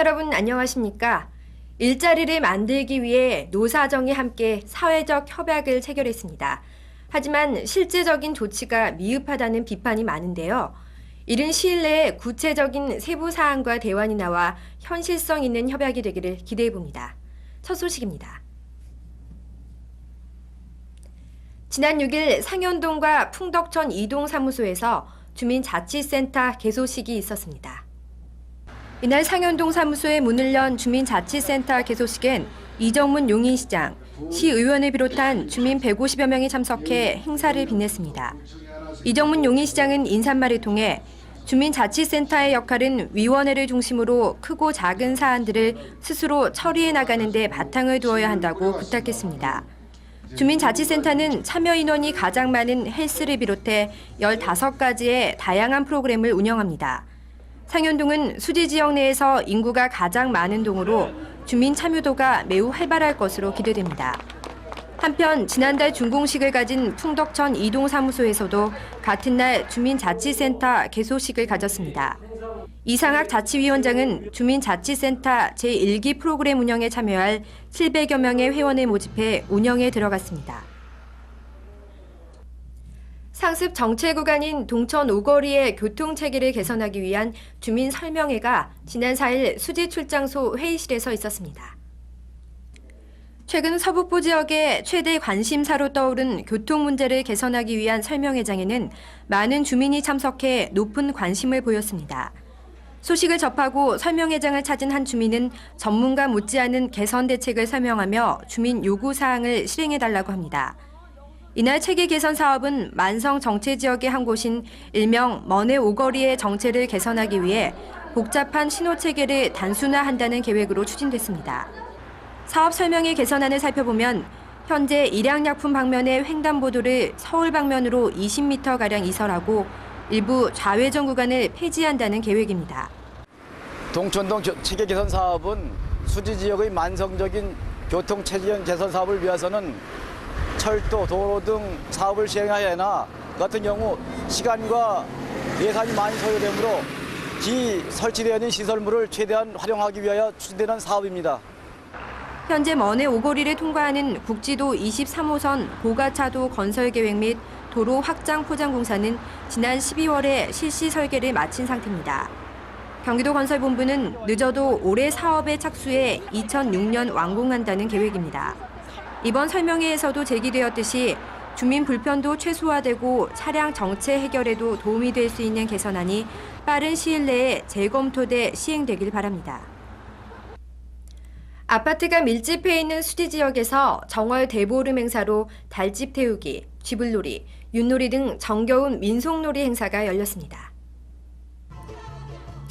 여러분 안녕하십니까? 일자리를 만들기 위해 노사정이 함께 사회적 협약을 체결했습니다. 하지만 실제적인 조치가 미흡하다는 비판이 많은데요. 이른 시일 내에 구체적인 세부 사항과 대안이 나와 현실성 있는 협약이 되기를 기대해 봅니다. 첫 소식입니다. 지난 6일 상현동과 풍덕천 이동사무소에서 주민자치센터 개소식이 있었습니다. 이날 상현동 사무소에 문을 연 주민자치센터 개소식엔 이정문 용인시장, 시의원을 비롯한 주민 150여 명이 참석해 행사를 빛냈습니다. 이정문 용인시장은 인사말을 통해 주민자치센터의 역할은 위원회를 중심으로 크고 작은 사안들을 스스로 처리해 나가는 데 바탕을 두어야 한다고 부탁했습니다. 주민자치센터는 참여 인원이 가장 많은 헬스를 비롯해 15가지의 다양한 프로그램을 운영합니다. 상현동은 수지 지역 내에서 인구가 가장 많은 동으로 주민 참여도가 매우 활발할 것으로 기대됩니다. 한편 지난달 준공식을 가진 풍덕천 이동사무소에서도 같은 날 주민자치센터 개소식을 가졌습니다. 이상학 자치위원장은 주민자치센터 제1기 프로그램 운영에 참여할 700여 명의 회원을 모집해 운영에 들어갔습니다. 상습 정체 구간인 동천 오거리의 교통체계를 개선하기 위한 주민 설명회가 지난 4일 수지 출장소 회의실에서 있었습니다. 최근 서북부 지역의 최대 관심사로 떠오른 교통 문제를 개선하기 위한 설명회장에는 많은 주민이 참석해 높은 관심을 보였습니다. 소식을 접하고 설명회장을 찾은 한 주민은 전문가 못지않은 개선 대책을 설명하며 주민 요구사항을 실행해달라고 합니다. 이날 체계 개선 사업은 만성 정체 지역의 한 곳인 일명 먼의 오거리의 정체를 개선하기 위해 복잡한 신호 체계를 단순화한다는 계획으로 추진됐습니다. 사업 설명회 개선안을 살펴보면 현재 일양약품 방면의 횡단보도를 서울 방면으로 20m가량 이설하고 일부 좌회전 구간을 폐지한다는 계획입니다. 동천동 체계 개선 사업은 수지 지역의 만성적인 교통 체계 개선 사업을 위해서는 철도, 도로 등 사업을 시행해야 하나 그 같은 경우 시간과 예산이 많이 소요되므로 기 설치되어 있는 시설물을 최대한 활용하기 위하여 추진되는 사업입니다. 현재 먼의 오거리를 통과하는 국지도 23호선 고가차도 건설 계획 및 도로 확장 포장 공사는 지난 12월에 실시 설계를 마친 상태입니다. 경기도건설본부는 늦어도 올해 사업에 착수해 2006년 완공한다는 계획입니다. 이번 설명회에서도 제기되었듯이 주민 불편도 최소화되고 차량 정체 해결에도 도움이 될 수 있는 개선안이 빠른 시일 내에 재검토돼 시행되길 바랍니다. 아파트가 밀집해 있는 수지 지역에서 정월 대보름 행사로 달집 태우기, 쥐불놀이, 윷놀이 등 정겨운 민속놀이 행사가 열렸습니다.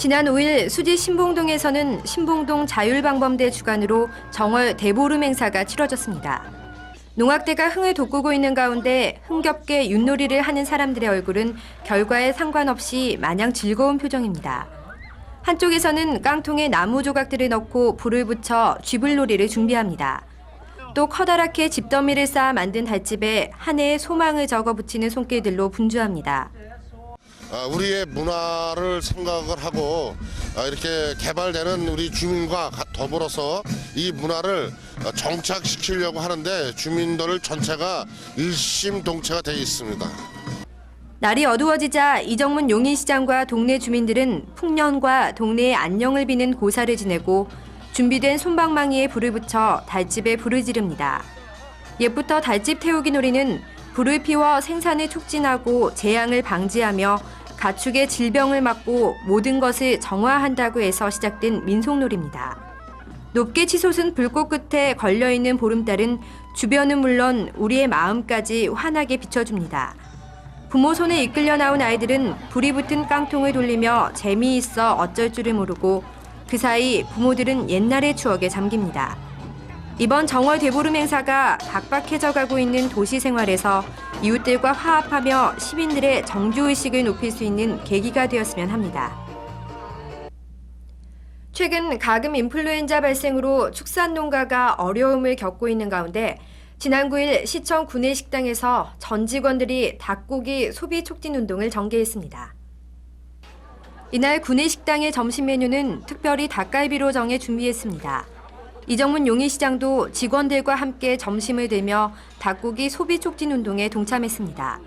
지난 5일 수지 신봉동에서는 신봉동 자율방범대 주관으로 정월 대보름 행사가 치러졌습니다. 농악대가 흥을 돋구고 있는 가운데 흥겹게 윷놀이를 하는 사람들의 얼굴은 결과에 상관없이 마냥 즐거운 표정입니다. 한쪽에서는 깡통에 나무 조각들을 넣고 불을 붙여 쥐불놀이를 준비합니다. 또 커다랗게 집더미를 쌓아 만든 달집에 한 해의 소망을 적어 붙이는 손길들로 분주합니다. 우리의 문화를 생각을 하고 이렇게 개발되는 우리 주민과 더불어서 이 문화를 정착시키려고 하는데 주민들 전체가 일심동체가 되어 있습니다. 날이 어두워지자 이정문 용인시장과 동네 주민들은 풍년과 동네의 안녕을 비는 고사를 지내고 준비된 솜방망이에 불을 붙여 달집에 불을 지릅니다. 옛부터 달집 태우기 놀이는 불을 피워 생산을 촉진하고 재앙을 방지하며 가축의 질병을 막고 모든 것을 정화한다고 해서 시작된 민속놀이입니다. 높게 치솟은 불꽃 끝에 걸려있는 보름달은 주변은 물론 우리의 마음까지 환하게 비춰줍니다. 부모 손에 이끌려 나온 아이들은 불이 붙은 깡통을 돌리며 재미있어 어쩔 줄을 모르고 그 사이 부모들은 옛날의 추억에 잠깁니다. 이번 정월 대보름 행사가 각박해져가고 있는 도시 생활에서 이웃들과 화합하며 시민들의 정주의식을 높일 수 있는 계기가 되었으면 합니다. 최근 가금 인플루엔자 발생으로 축산농가가 어려움을 겪고 있는 가운데 지난 9일 시청 구내식당에서 전 직원들이 닭고기 소비 촉진 운동을 전개했습니다. 이날 구내식당의 점심 메뉴는 특별히 닭갈비로 정해 준비했습니다. 이정문 용인시장도 직원들과 함께 점심을 들며 닭고기 소비 촉진 운동에 동참했습니다.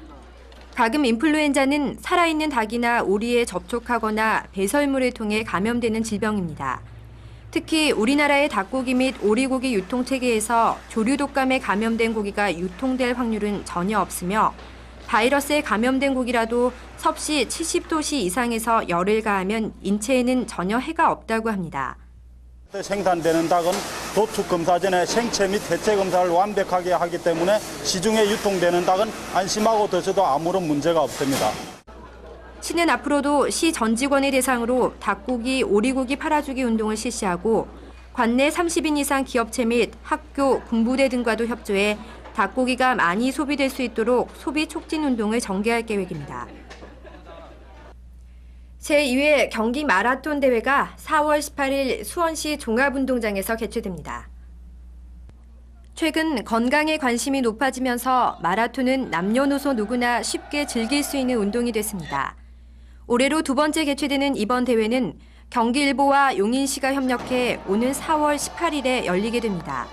가금 인플루엔자는 살아있는 닭이나 오리에 접촉하거나 배설물을 통해 감염되는 질병입니다. 특히 우리나라의 닭고기 및 오리고기 유통체계에서 조류 독감에 감염된 고기가 유통될 확률은 전혀 없으며 바이러스에 감염된 고기라도 섭씨 70도씨 이상에서 열을 가하면 인체에는 전혀 해가 없다고 합니다. 생산되는 닭은 도축 검사 전에 생체 및 해체 검사를 완벽하게 하기 때문에 시중에 유통되는 닭은 안심하고 드셔도 아무런 문제가 없습니다. 시는 앞으로도 시 전 직원을 대상으로 닭고기, 오리고기 팔아주기 운동을 실시하고 관내 30인 이상 기업체 및 학교, 군부대 등과도 협조해 닭고기가 많이 소비될 수 있도록 소비 촉진 운동을 전개할 계획입니다. 제2회 경기 마라톤 대회가 4월 18일 수원시 종합운동장에서 개최됩니다. 최근 건강에 관심이 높아지면서 마라톤은 남녀노소 누구나 쉽게 즐길 수 있는 운동이 됐습니다. 올해로 두 번째 개최되는 이번 대회는 경기일보와 용인시가 협력해 오는 4월 18일에 열리게 됩니다.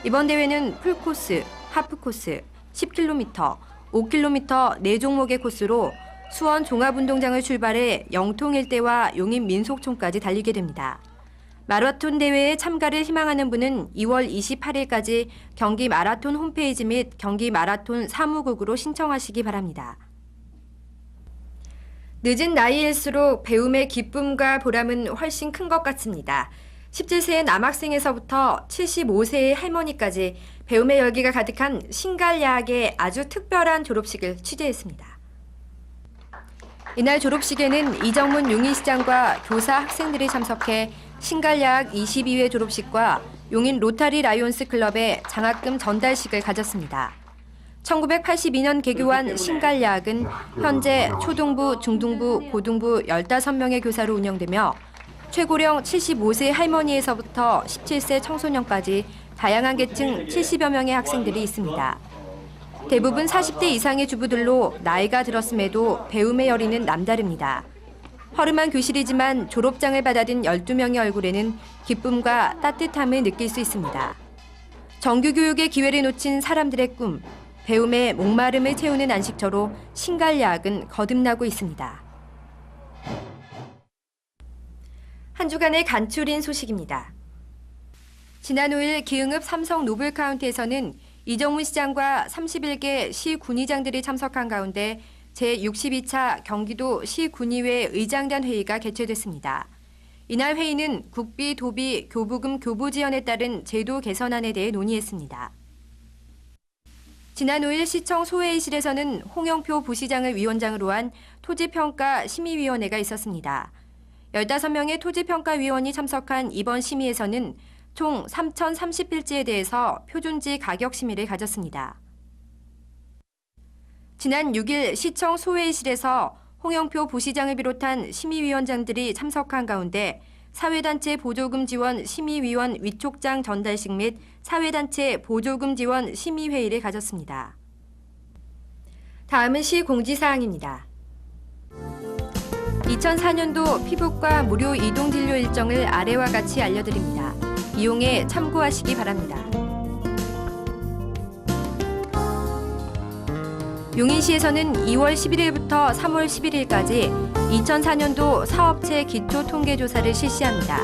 이번 대회는 풀코스, 하프코스, 10km, 5km 4종목의 코스로 수원 종합운동장을 출발해 영통 일대와 용인 민속촌까지 달리게 됩니다. 마라톤 대회에 참가를 희망하는 분은 2월 28일까지 경기 마라톤 홈페이지 및 경기 마라톤 사무국으로 신청하시기 바랍니다. 늦은 나이일수록 배움의 기쁨과 보람은 훨씬 큰 것 같습니다. 17세의 남학생에서부터 75세의 할머니까지 배움의 열기가 가득한 신갈야학의 아주 특별한 졸업식을 취재했습니다. 이날 졸업식에는 이정문 용인시장과 교사 학생들이 참석해 신갈야학 22회 졸업식과 용인 로타리 라이온스 클럽의 장학금 전달식을 가졌습니다. 1982년 개교한 신갈야학은 현재 초등부, 중등부, 고등부 15명의 교사로 운영되며 최고령 75세 할머니에서부터 17세 청소년까지 다양한 계층 70여 명의 학생들이 있습니다. 대부분 40대 이상의 주부들로 나이가 들었음에도 배움의 열의는 남다릅니다. 허름한 교실이지만 졸업장을 받아든 12명의 얼굴에는 기쁨과 따뜻함을 느낄 수 있습니다. 정규교육의 기회를 놓친 사람들의 꿈, 배움의 목마름을 채우는 안식처로 신갈야학은 거듭나고 있습니다. 한 주간의 간추린 소식입니다. 지난 5일 기흥읍 삼성 노블카운티에서는 이정문 시장과 31개 시 군의장들이 참석한 가운데 제62차 경기도 시군의회 의장단 회의가 개최됐습니다. 이날 회의는 국비, 도비, 교부금 교부 지연에 따른 제도 개선안에 대해 논의했습니다. 지난 5일 시청 소회의실에서는 홍영표 부시장을 위원장으로 한 토지평가 심의위원회가 있었습니다. 15명의 토지평가위원이 참석한 이번 심의에서는 총 3,030필지에 대해서 표준지 가격 심의를 가졌습니다. 지난 6일 시청 소회의실에서 홍영표 부시장을 비롯한 심의위원장들이 참석한 가운데 사회단체 보조금 지원 심의위원 위촉장 전달식 및 사회단체 보조금 지원 심의회의를 가졌습니다. 다음은 시 공지사항입니다. 2004년도 피부과 무료 이동진료 일정을 아래와 같이 알려드립니다. 이용해 참고하시기 바랍니다. 용인시에서는 2월 11일부터 3월 11일까지 2004년도 사업체 기초통계조사를 실시합니다.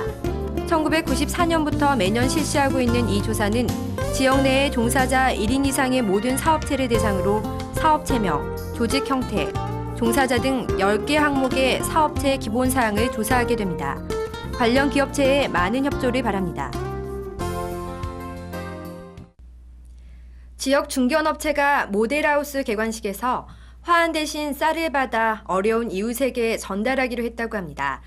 1994년부터 매년 실시하고 있는 이 조사는 지역 내의 종사자 1인 이상의 모든 사업체를 대상으로 사업체명, 조직 형태, 종사자 등 10개 항목의 사업체 기본사항을 조사하게 됩니다. 관련 기업체의 많은 협조를 바랍니다. 지역 중견업체가 모델하우스 개관식에서 화환 대신 쌀을 받아 어려운 이웃에게 전달하기로 했다고 합니다.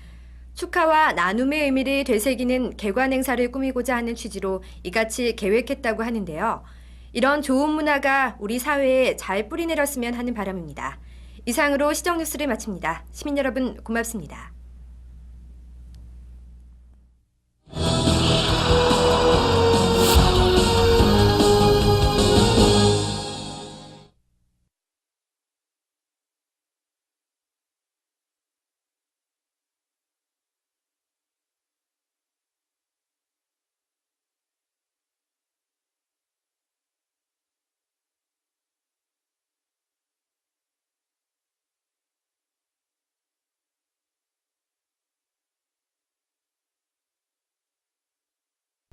축하와 나눔의 의미를 되새기는 개관 행사를 꾸미고자 하는 취지로 이같이 계획했다고 하는데요. 이런 좋은 문화가 우리 사회에 잘 뿌리내렸으면 하는 바람입니다. 이상으로 시정뉴스를 마칩니다. 시민 여러분 고맙습니다.